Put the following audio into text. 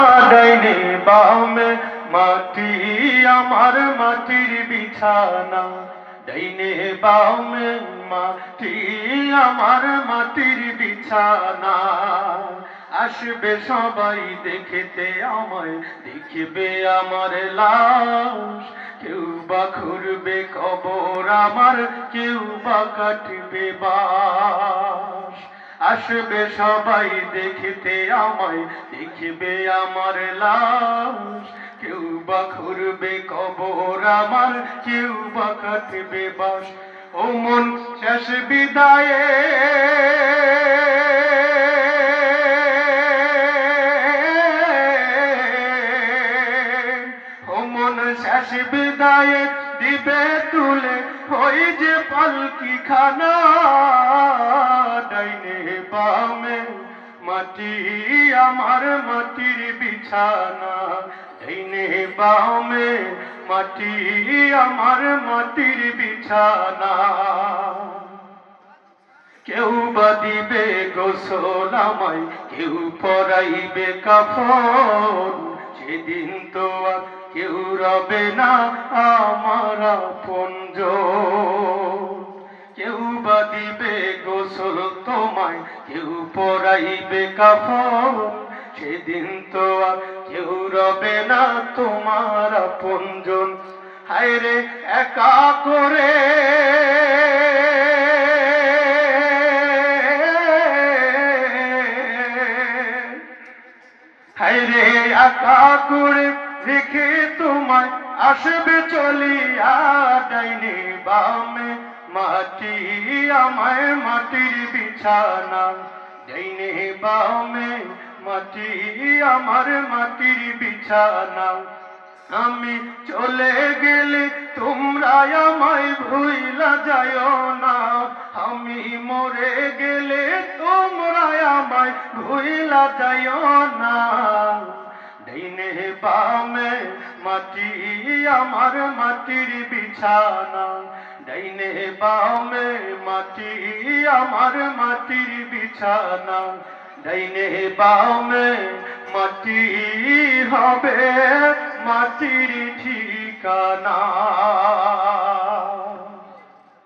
ডাইনে বামে মাটি আমার মাটির বিছানা, ডাইনে বামে মাটি আমার মাটির বিছানা। আসবে সবাই দেখতে আমায়, দেখবে আমার লাশ, কেউ বা খুঁড়বে কবর আমার, কেউ বা কাটবে বাঁশ। আসবে সবাই দেখতে আমায়, দেখবে আমার লাশ, কেউ বা খুঁড়বে কবর আমার, কেউ বা কাটবে বাঁশ। ও মন শেষ বিদায়ে শেষ বিদায়ে দিবে তুলে ওই যে পালকি খানা, ডাইনে বামে মাটি আমার মাটির বিছানা, ডাইনে বামে মাটি আমার মাটির বিছানা। কেউ বা দিবে গোসল আমায়, কেউ পরাইবে কাফন, সেদিন তো আর কেউ রবে না আমার আপনজন। কেউ বা দিবে গোসল তোমায়, কেউ পরাইবে কাফন, সেদিন তো আর কেউ রবে না তোমার আপনজন। হায়রে একা করে হায়রে একা করে রেখে তোমায় আসবে চলিয়া, ডাইনে বামে মাটি আমায় মাটির বিছানা, ডাইনে বামে মাটি আমার মাটির বিছানা। আমি চলে গেলে তোমরা আমায় ভুইলা যাইও না, আমি মরে গেলে তোমরা আমায় ভুইলা যাইও না। ডাইনে বামে মাটি আমার মাটির বিছানা, ডাইনে বামে মাটি আমার মাটির বিছানা, ডাইনে বামে মাটি হবে মাটির ঠিকানা।